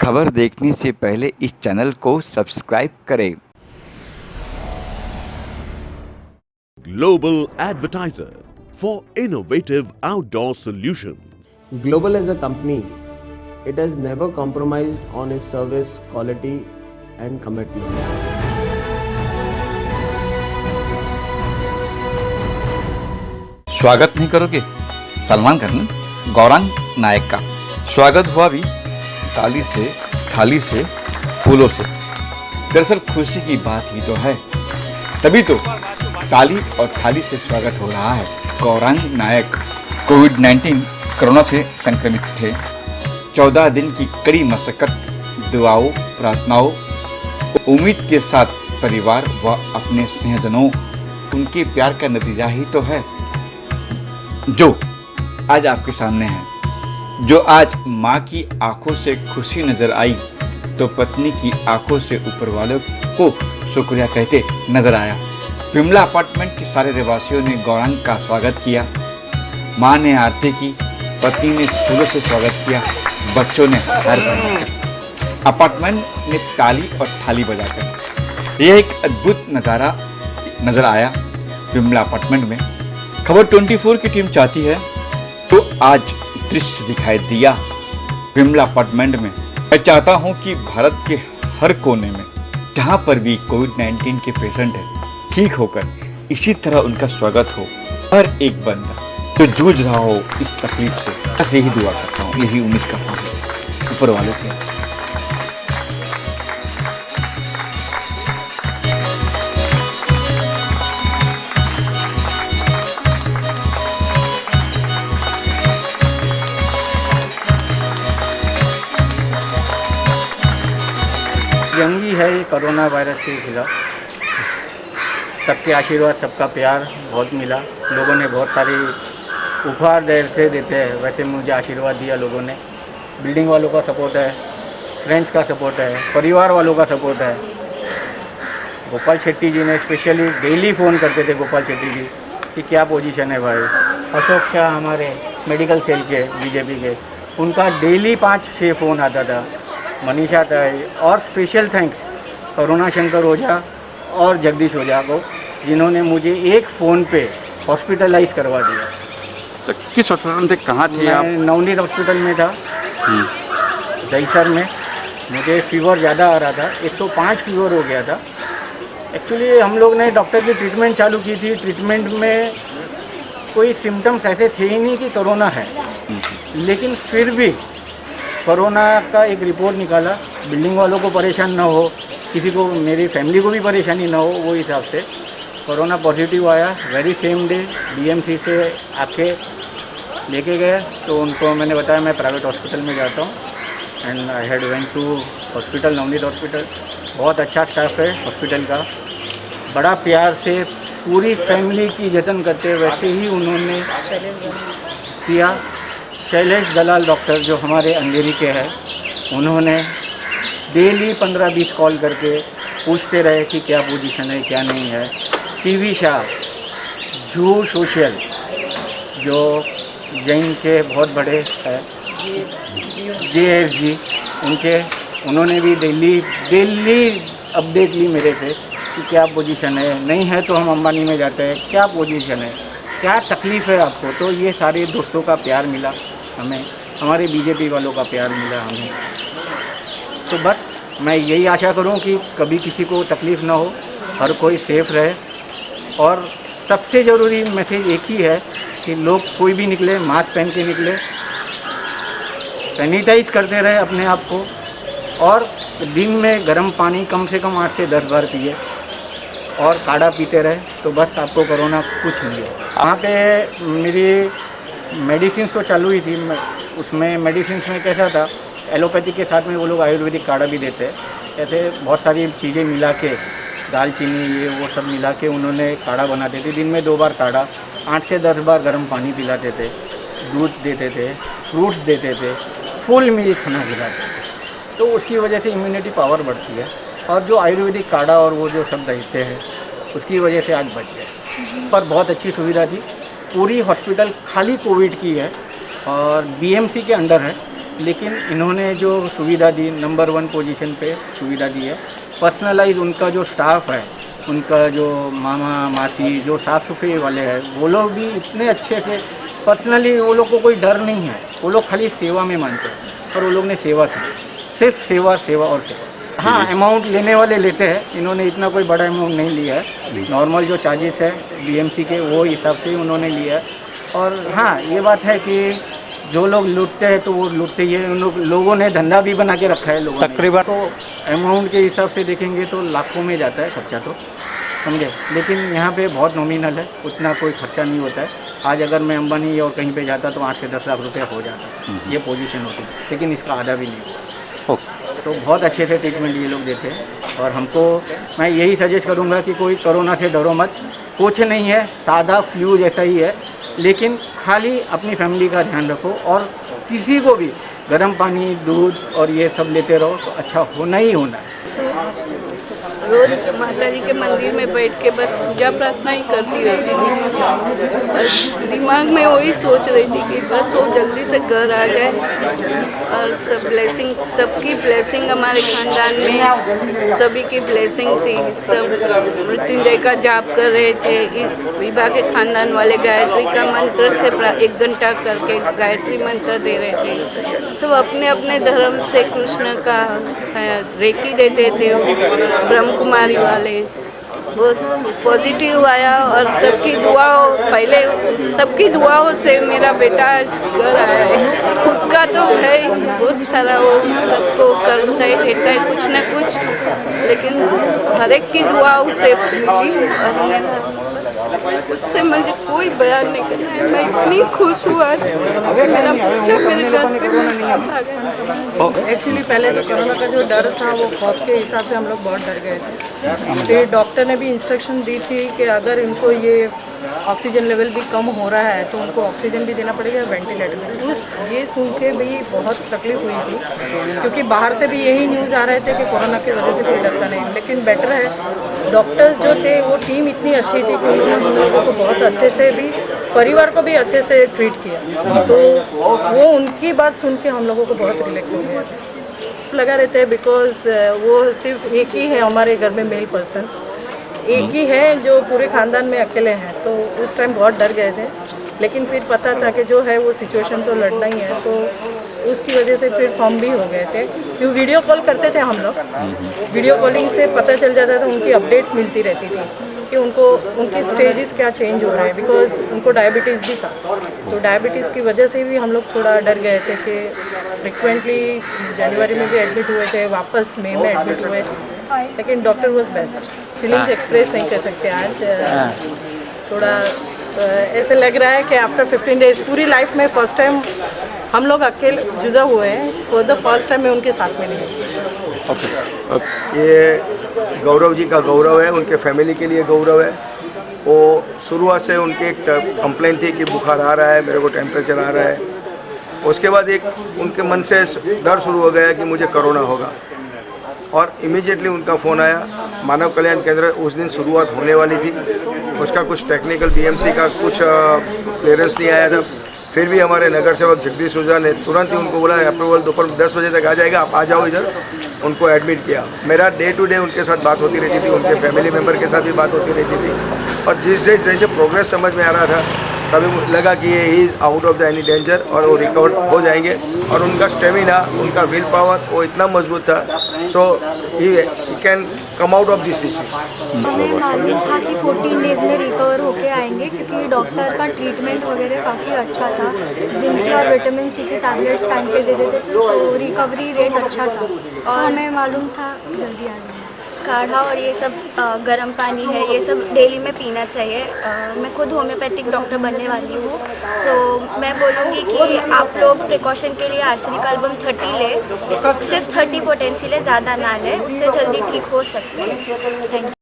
खबर देखने से पहले इस चैनल को सब्सक्राइब करें। Global advertiser for innovative outdoor solutions. Global as a company, it has never compromised on its service, quality, and commitment. स्वागत नहीं करोगे? सलमान खान गौरांग नायक का स्वागत हुआ भी ताली से, थाली से, फूलों से। दरअसल खुशी की बात ही तो है, तभी तो ताली और थाली से स्वागत हो रहा है। गौरांग नायक कोविड-19 कोरोना से संक्रमित थे। 14 दिन की कड़ी मशक्कत, दुआओं, प्रार्थनाओं, उम्मीद के साथ परिवार व अपने स्नेहजनों, उनके प्यार का नतीजा ही तो है जो आज आपके सामने है। जो आज माँ की आंखों से खुशी नजर आई तो पत्नी की आंखों से ऊपर वालों को शुक्रिया कहते नजर आया। विमला अपार्टमेंट के सारे रहवासियों ने गौरांग का स्वागत किया। माँ ने आरती की, पत्नी ने फूलों से स्वागत किया, बच्चों ने हार पहनाकर, अपार्टमेंट ने ताली और थाली बजाकर। यह एक अद्भुत नज़ारा नजर आया विमला अपार्टमेंट में। खबर 24 की टीम चाहती है तो आज दृश्य दिखाई दिया विमला अपार्टमेंट में। मैं चाहता हूं कि भारत के हर कोने में जहां पर भी कोविड-19 के पेशेंट है, ठीक होकर इसी तरह उनका स्वागत हो। हर एक बंदा जो जूझ रहा हो इस तकलीफ से, बस यही दुआ करता हूँ, यही उम्मीद करता हूँ ऊपर वाले से। जंगी है ये कोरोना वायरस के खिलाफ। सबके आशीर्वाद, सबका प्यार बहुत मिला। लोगों ने बहुत सारी उपहार देते हैं, वैसे मुझे आशीर्वाद दिया लोगों ने। बिल्डिंग वालों का सपोर्ट है, फ्रेंड्स का सपोर्ट है, परिवार वालों का सपोर्ट है। गोपाल शेट्टी जी ने स्पेशली डेली फ़ोन करते थे, गोपाल शेट्टी जी, कि क्या पोजीशन है भाई। अशोक शाह हमारे मेडिकल सेल के बीजेपी के, उनका डेली 5-6 फ़ोन आता था। मनीषा ताई, और स्पेशल थैंक्स करुणा शंकर ओझा और जगदीश ओझा को, जिन्होंने मुझे एक फ़ोन पे हॉस्पिटलाइज करवा दिया। तो किस हॉस्पिटल में थे, कहाँ थे आप? मैं नवनीत हॉस्पिटल में था, दहीसर में। मुझे फीवर ज़्यादा आ रहा था, 105 फीवर हो गया था। एक्चुअली हम लोग ने डॉक्टर की ट्रीटमेंट चालू की थी। ट्रीटमेंट में कोई सिम्टम्स ऐसे थे ही नहीं कि कोरोना है, लेकिन फिर भी कोरोना का एक रिपोर्ट निकाला। बिल्डिंग वालों को परेशान ना हो, किसी को, मेरी फैमिली को भी परेशानी ना हो, वो हिसाब से कोरोना पॉजिटिव आया। वेरी सेम डे बीएमसी से आके लेके गए, तो उनको मैंने बताया मैं प्राइवेट हॉस्पिटल में जाता हूँ, and I had went to hospital, Navneet hospital. बहुत अच्छा स्टाफ है हॉस्पिटल का, बड़ा प्यार से पूरी फैमिली की जतन करते, वैसे ही उन्होंने किया। शैलेश दलाल डॉक्टर जो हमारे अंधेरी के हैं, उन्होंने डेली 15-20 कॉल करके पूछते रहे कि क्या पोजीशन है, क्या नहीं है। सीवी शाह जू सोशल, जो जैन के बहुत बड़े हैं, JFG, उन्होंने भी डेली अपडेट ली मेरे से कि क्या पोजीशन है, नहीं है तो हम अंबानी में जाते हैं, क्या पोजीशन है, क्या तकलीफ़ है आपको। तो ये सारे दोस्तों का प्यार मिला हमें, हमारे बीजेपी वालों का प्यार मिला हमें। तो बस मैं यही आशा करूं कि कभी किसी को तकलीफ़ ना हो, हर कोई सेफ़ रहे। और सबसे ज़रूरी मैसेज एक ही है कि लोग कोई भी निकले, मास्क पहन के निकले, सैनिटाइज करते रहे अपने आप को, और दिन में गर्म पानी कम से कम 8 से 10 बार पिए, और काढ़ा पीते रहे, तो बस आपको कोरोना कुछ नहीं है। वहाँ पे मेरी मेडिसिन तो चालू ही थी। उसमें मेडिसिन में कैसा था, एलोपैथी के साथ में वो लोग आयुर्वेदिक काढ़ा भी देते हैं। ऐसे बहुत सारी चीज़ें मिला के, दालचीनी, ये वो सब मिला के उन्होंने काढ़ा बनाते थे। दिन में 2 बार काढ़ा, 8 से 10 बार गर्म पानी पिलाते थे, दूध देते थे, फ्रूट्स देते थे, फुल मील खाना खिलाते थे। तो उसकी वजह से इम्यूनिटी पावर बढ़ती है, और जो आयुर्वेदिक काढ़ा और वो जो सब देते हैं, उसकी वजह से आज बच गए। पर बहुत अच्छी सुविधा थी। पूरी हॉस्पिटल खाली कोविड की है और बीएमसी के अंडर है, लेकिन इन्होंने जो सुविधा दी, नंबर 1 पोजीशन पे सुविधा दी है। पर्सनलाइज उनका जो स्टाफ है, उनका जो मामा मासी जो साफ़ सफाई वाले हैं, वो लोग भी इतने अच्छे से पर्सनली, वो लोग को कोई डर नहीं है। वो लोग खाली सेवा में मानते हैं और वो लोग ने सेवा की, सिर्फ सेवा सेवा और सेवा। हाँ, अमाउंट लेने वाले लेते हैं, इन्होंने इतना कोई बड़ा अमाउंट नहीं लिया है। नॉर्मल जो चार्जेस है बीएमसी के वो हिसाब से उन्होंने लिया है। और हाँ, ये बात है कि जो लोग लूटते हैं तो वो लूटते ही है। उन लोगों ने धंधा भी बना के रखा है लोगों ने। तकरीबन तो अमाउंट के हिसाब से देखेंगे तो लाखों में जाता है खर्चा, तो समझे। लेकिन यहाँ पे बहुत नॉमिनल है, उतना कोई खर्चा नहीं होता है। आज अगर मैं अंबानी और कहीं पे जाता तो 8 से 10 लाख रुपया हो जाता, ये पोजीशन होती, लेकिन इसका आधा भी नहीं होता। ओके। तो बहुत अच्छे से ट्रीटमेंट ये लोग देते हैं। और हमको, मैं यही सजेस्ट करूँगा कि कोई कोरोना से डरो मत, कुछ नहीं है, सादा फ्लू जैसा ही है। लेकिन खाली अपनी फैमिली का ध्यान रखो और किसी को भी गर्म पानी, दूध और ये सब लेते रहो तो अच्छा होना ही होना है। रोज माता जी के मंदिर में बैठ के बस पूजा प्रार्थना ही करती रहती थी। बस दिमाग में वही सोच रही थी कि बस वो जल्दी से घर आ जाए और सब ब्लेसिंग, सबकी ब्लेसिंग हमारे खानदान में सभी की ब्लेसिंग थी। सब मृत्युंजय का जाप कर रहे थे, विभा के खानदान वाले गायत्री का मंत्र से 1 घंटा करके गायत्री मंत्र दे रहे थे। सब अपने अपने धर्म से कृष्ण का रेकी देते थे। ब्रह्म कुमारी वाले बहुत पॉजिटिव आया और सबकी दुआओं, पहले सबकी दुआओं से मेरा बेटा आज घर आया है। खुद का तो है बहुत सारा, वो सबको करता ही रहता है कुछ न कुछ, लेकिन हर एक की दुआओं से मिली। और मेरा उससे मुझे कोई बयान नहीं करना है। मैं इतनी खुश हूँ आज, मेरा बच्चा मेरे घर पे पास आ गया। एक्चुअली पहले तो कोरोना का जो डर था वो खौफ के हिसाब से हम लोग बहुत डर गए थे। फिर डॉक्टर ने भी इंस्ट्रक्शन दी थी कि अगर इनको ये ऑक्सीजन लेवल भी कम हो रहा है तो उनको ऑक्सीजन भी देना पड़ेगा, वेंटिलेटर में। ये सुन के भी बहुत तकलीफ हुई थी, क्योंकि बाहर से भी यही न्यूज़ आ रहे थे कि कोरोना की वजह से कोई डरता नहीं। लेकिन बेटर है, डॉक्टर्स जो थे वो टीम इतनी अच्छी थी कि उन्होंने हम लोगों को बहुत अच्छे से भी, परिवार को भी अच्छे से ट्रीट किया। तो वो उनकी बात सुन के हम लोगों को बहुत रिलैक्स हो गया लगा रहते हैं। बिकॉज वो सिर्फ एक ही है हमारे घर में मेल पर्सन, एक ही है जो पूरे ख़ानदान में अकेले हैं। तो उस टाइम बहुत डर गए थे, लेकिन फिर पता था कि जो है वो सिचुएशन तो लड़ना ही है। तो उसकी वजह से फिर फॉर्म भी हो गए थे। क्यों वीडियो कॉल करते थे हम लोग, वीडियो कॉलिंग से पता चल जाता था, उनकी अपडेट्स मिलती रहती थी कि उनको उनके स्टेजेस क्या चेंज हो रहे हैं। बिकॉज उनको डायबिटीज़ भी था, तो डायबिटीज़ की वजह से भी हम लोग थोड़ा डर गए थे कि फ्रिक्वेंटली जनवरी में भी एडमिट हुए थे, वापस मई में एडमिट हुए। लेकिन doctor was best. Feelings express नहीं कर सकते आज। थोड़ा ऐसे लग रहा है कि आफ्टर 15 डेज पूरी लाइफ में फर्स्ट टाइम हम लोग अकेले जुदा हुए हैं। फॉर द फर्स्ट टाइम मैं उनके साथ में नहीं। ये गौरव जी का गौरव है, उनके फैमिली के लिए गौरव है। वो शुरुआत से उनकी एक कंप्लेंट थी कि बुखार आ रहा है, मेरे को टेम्परेचर आ रहा है। उसके बाद एक उनके मन से डर शुरू हो गया कि मुझे कोरोना होगा, और इमीडिएटली उनका फ़ोन आया मानव कल्याण केंद्र। उस दिन शुरुआत होने वाली थी, उसका कुछ टेक्निकल बीएमसी का कुछ क्लियरेंस नहीं आया था। फिर भी हमारे नगर सेवक जगदीश ओझा ने तुरंत ही उनको बोला अप्रूवल दोपहर 10 बजे तक आ जाएगा, आप आ जाओ इधर। उनको एडमिट किया। मेरा डे टू डे उनके साथ बात होती रहती थी, उनके फैमिली मेम्बर के साथ भी बात होती रहती थी। और जैसे प्रोग्रेस समझ में आ रहा था, तभी लगा कि ये is out of the any danger और वो रिकवर हो जाएंगे। और उनका स्टेमिना, उनका विल पावर वो इतना मजबूत था, so he can come out of this disease. हमें मालूम था कि 14 डेज़ में रिकवर होके आएंगे, क्योंकि डॉक्टर का ट्रीटमेंट वगैरह काफ़ी अच्छा था। जिंक और विटामिन सी के टैबलेट्स टाइम पे दे देते थे, तो रिकवरी रेट अच्छा था। और हमें मालूम था जल्दी आ जाएंगे। काढ़ा और ये सब गर्म पानी है, ये सब डेली में पीना चाहिए। मैं खुद होम्योपैथिक डॉक्टर बनने वाली हूँ, सो मैं बोलूँगी कि आप लोग प्रिकॉशन के लिए आर्सेनिक एल्बम 30 ले, सिर्फ 30 पोटेंसी ले, ज़्यादा ना ले, उससे जल्दी ठीक हो सकते हैं। Thank you.